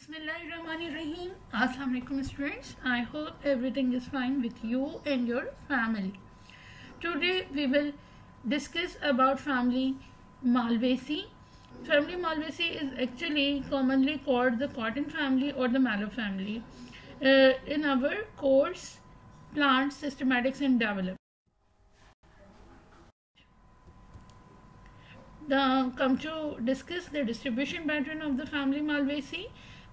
Bismillahirrahmanirrahim. Assalamu alaikum students. I hope everything is fine with you and your family. Today we will discuss about family Malvaceae. Family Malvaceae is actually commonly called the cotton family or the mallow family. In our course, Plants, Systematics and Development. Now come to discuss the distribution pattern of the family Malvaceae.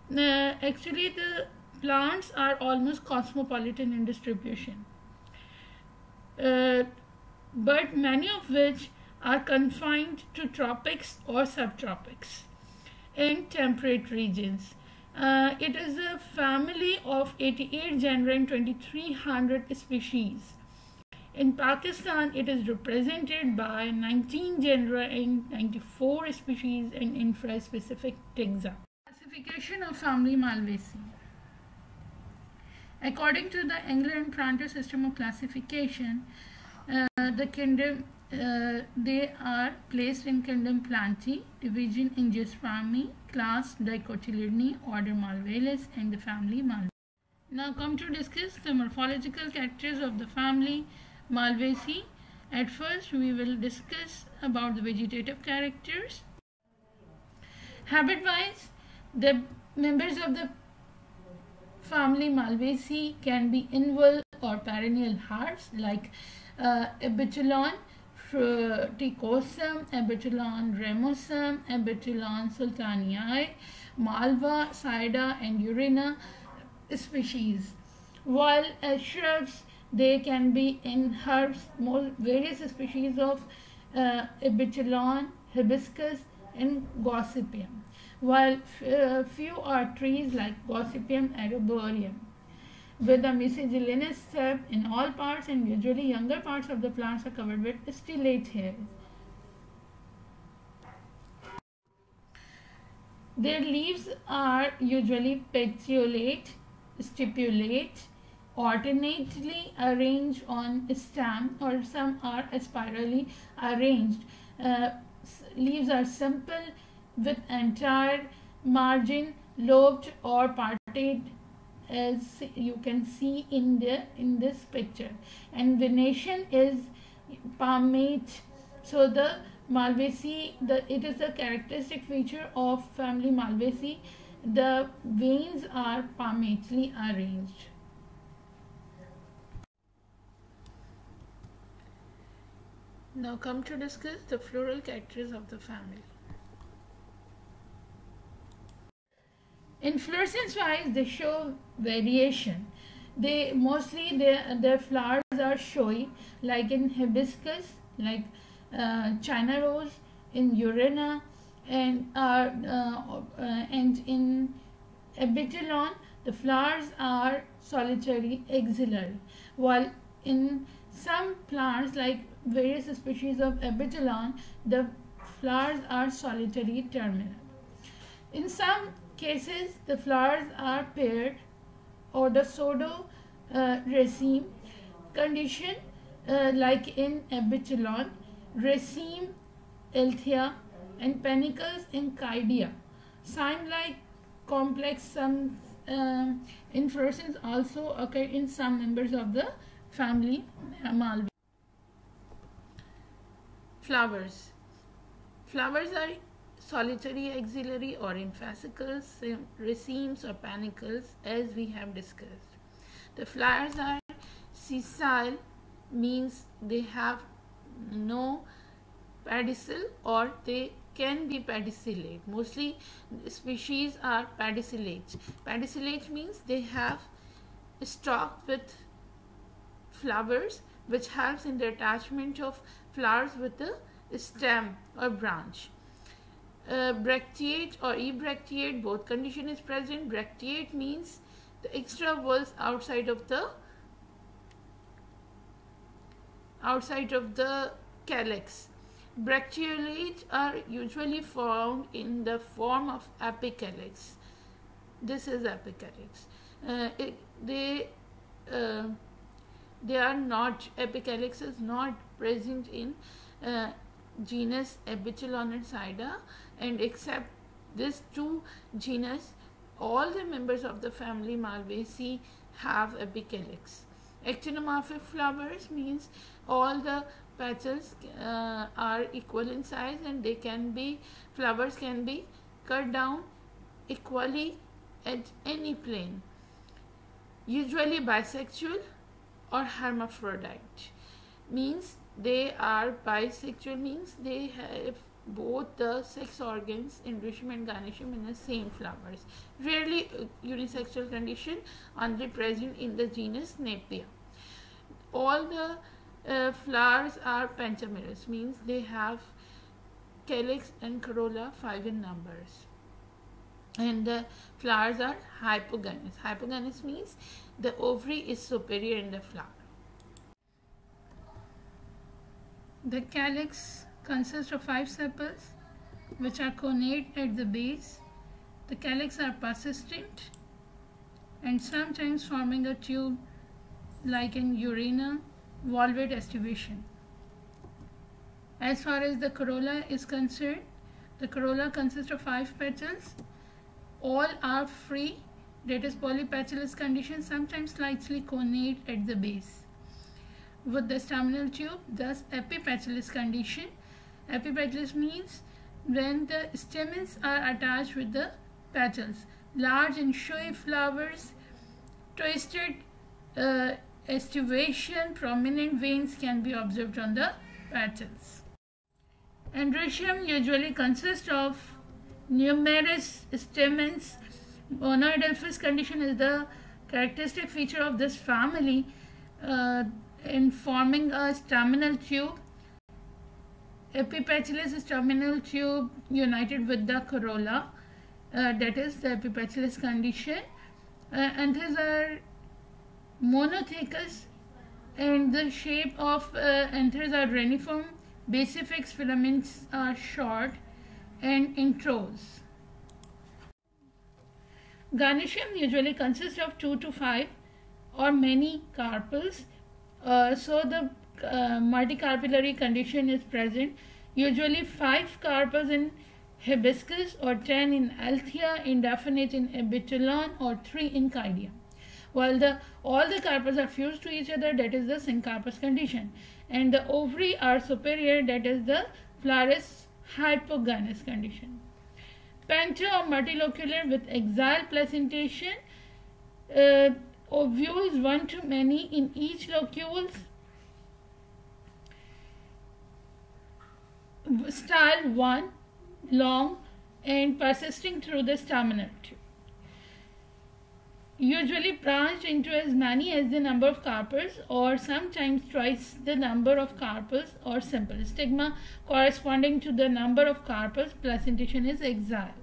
Actually, the plants are almost cosmopolitan in distribution, but many of which are confined to tropics or subtropics and temperate regions. It is a family of 88 genera and 2300 species. In Pakistan, it is represented by 19 genera and 94 species and infraspecific taxa. Classification of family Malvaceae. According to the England Pranter system of classification, the kingdom they are placed in kingdom Plantae, division in Gymnospermae, class Dicotyledone, order Malvaceae, and the family Malvaceae. Now come to discuss the morphological characters of the family Malvaceae. At first, we will discuss about the vegetative characters. Habit-wise, the members of the family Malvaceae can be annual or perennial herbs like Abetyllon fruticosum, Abetyllon ramosum, Abetyllon sultanii, Malva, Sida, and Urina species. While as shrubs, they can be in herbs, various species of Abetyllon, hibiscus, and gossypium, while few are trees like Gossypium arboreum with a mucilaginous sap in all parts, and usually younger parts of the plants are covered with stellate hairs. Their leaves are usually petiolate, stipulate, alternately arranged on stem, or some are spirally arranged. Leaves are simple with entire margin lobed or parted, as you can see in this picture, and venation is palmate. So the Malvaceae, it is a characteristic feature of family Malvaceae. The veins are palmately arranged. Now come to discuss the floral characters of the family. Inflorescence wise, they show variation. Their flowers are showy, like in hibiscus, like China rose, in Urina, and in Abetyllon, the flowers are solitary axillary, while in some plants like various species of Abetyllon, the flowers are solitary terminal. In some cases, the flowers are paired or the pseudo raceme condition, like in Abetyllon, raceme, Althea, and panicles in Caidia. Cyme-like complex some inflorescence also occur in some members of the family Malvaceae. Flowers. Flowers are solitary, axillary, or in fascicles, racemes, or panicles, as we have discussed. The flowers are sessile, means they have no pedicel, or they can be pedicellate. Mostly species are pedicellate. Pedicellate means they have a stalk with flowers, which helps in the attachment of flowers with the stem or branch. Bracteate or ebracteate, both condition is present. Bracteate means the extra whorls outside of the calyx. Bracteolate are usually found in the form of apicalyx. This is apicalyx. They are not, apicalyx is not present in genus Abetyllon and Sida, and except these two genus all the members of the family Malvaceae have apicalyx. Actinomorphic flowers means all the petals are equal in size, and flowers can be cut down equally at any plane, usually bisexual or hermaphrodite. Means they are bisexual, means they have both the sex organs Androecium and Gynoecium in the same flowers. Rarely unisexual condition only present in the genus Napier. All the flowers are pentamerous, means they have calyx and corolla 5 in numbers. And the flowers are hypogynous. Hypogynous means the ovary is superior in the flower. The calyx consists of 5 sepals which are connate at the base. The calyx are persistent and sometimes forming a tube like in urina, volvate aestivation. As far as the corolla is concerned, the corolla consists of 5 petals. All are free, that is polypetalous condition, sometimes slightly connate at the base with the staminal tube, thus epipetalous condition. Epipetalous means when the stamens are attached with the petals. Large and showy flowers, twisted aestivation, prominent veins can be observed on the petals. Androecium usually consists of numerous stamens. Monoadelphous condition is the characteristic feature of this family in forming a staminal tube. Epipetalous is staminal tube united with the corolla, that is the epipetalous condition. Anthers are monothecous and the shape of anthers are reniform. Basifex filaments are short and introse. Gynoecium usually consists of 2 to 5 or many carpels, so the multicarpellary condition is present. Usually 5 carpels in hibiscus or 10 in Althea, indefinite in Abetyllon, or 3 in Chidia. While all the carpels are fused to each other, that is the syncarpous condition, and the ovary are superior, that is the florus hypogynous condition. Penta or multilocular with axile placentation. Ovules 1 to many in each locules. Style 1, long and persisting through the staminal tube. Usually branched into as many as the number of carpels, or sometimes twice the number of carpels, or simple. Stigma corresponding to the number of carpels. Placentation is axile.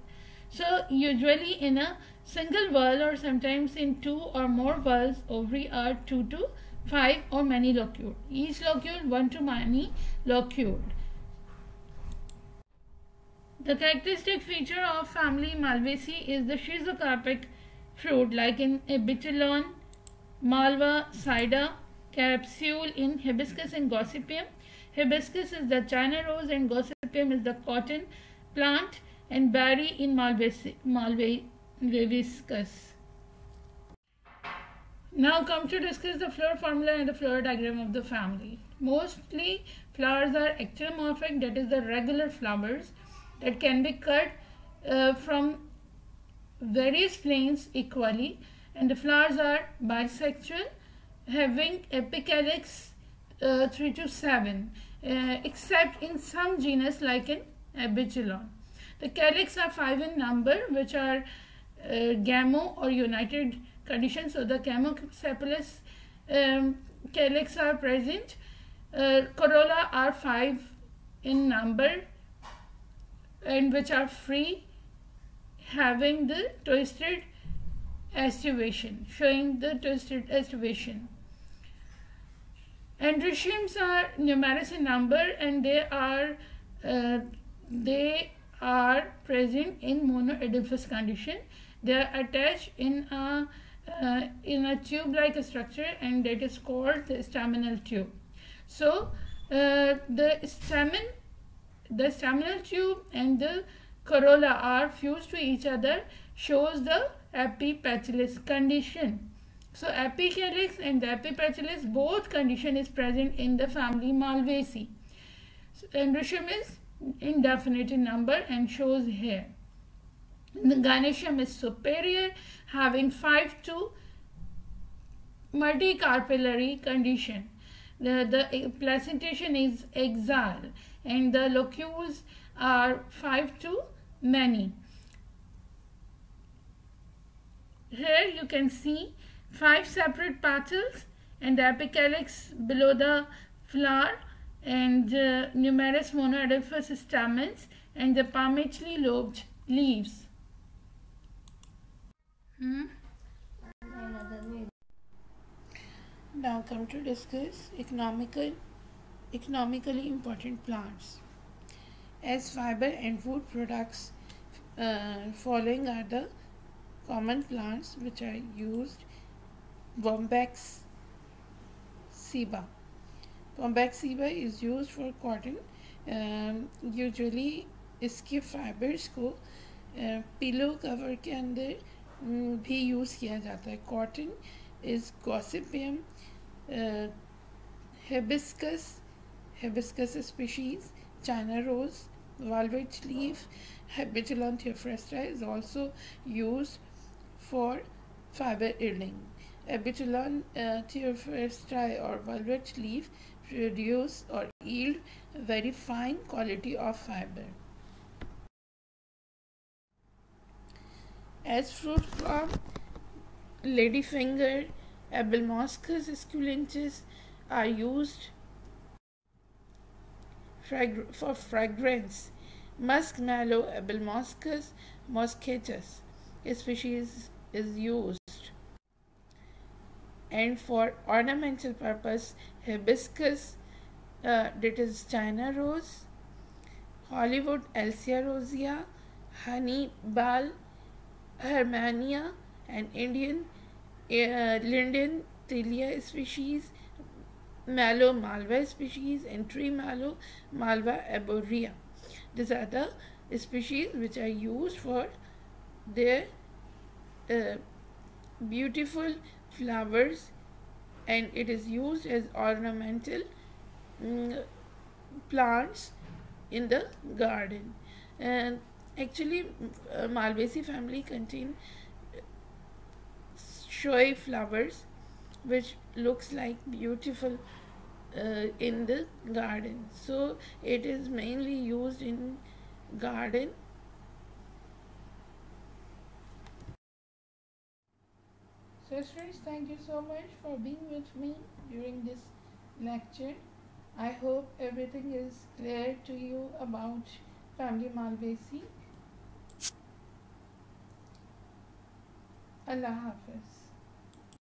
So usually in a single whorl or sometimes in 2 or more whorls, ovary are 2 to 5 or many loculed. Each locule 1 to many loculed. The characteristic feature of family Malvaceae is the schizocarpic fruit, like in Abetyllon, Malva, Sida, capsule in hibiscus and gossypium. Hibiscus is the China rose and gossypium is the cotton plant, and berry in Malvaceus. Now come to discuss the flower formula and the flower diagram of the family. Mostly flowers are actinomorphic, that is the regular flowers that can be cut from various planes equally, and the flowers are bisexual, having apicalyx 3 to 7, except in some genus like in Abetyllon. The calyx are 5 in number, which are gamo or united conditions. So the gamosepalous calyx are present. Corolla are 5 in number, and which are free, having the twisted aestivation, showing the twisted aestivation. Androeciums are numerous in number, and they are present in monoadelphous condition. They are attached in a tube-like structure, and that is called the staminal tube. So the staminal tube and the corolla are fused to each other, shows the epipetalous condition. So apicalyx and the epipetalous, both condition is present in the family Malvaceae. So androecium is indefinite in number and shows here. The gynoecium is superior, having 5 to multicarpellary condition. The placentation is axial and the locules are 5 to many. Here you can see 5 separate petals and the apicalyx below the flower and numerous monoadelphous stamens and the palmately lobed leaves. Now come to discuss economically important plants. As fiber and wood products, following are the common plants which are used. Bombax ceiba. Bombax ceiba is used for cotton. Usually इसके fibres को pillow cover के अंदर भी use किया जाता है. Cotton is Gossypium hibiscus species, China rose, velvet leaf, Hibitulon theophrasta is also used for fiber yielding. Hibitulon theophrasta or velvet leaf produce or yield very fine quality of fiber. As fruit crop, ladyfinger, Abelmoschus esculentus are used for fragrance. Musk mallow, Abelmoschus moschatus species is used. And for ornamental purpose, hibiscus, that is China rose, Hollywood Elsia rosea, honey ball, Hermania, and Indian Linden Tilia species, Mallow malva species, and tree mallow malva arborea. These are the species which are used for their beautiful flowers, and it is used as ornamental plants in the garden. And actually Malvaceae family contain showy flowers which looks like beautiful in the garden. So it is mainly used in garden. So friends, thank you so much for being with me during this lecture. I hope everything is clear to you about family Malvaceae. Allah Hafiz.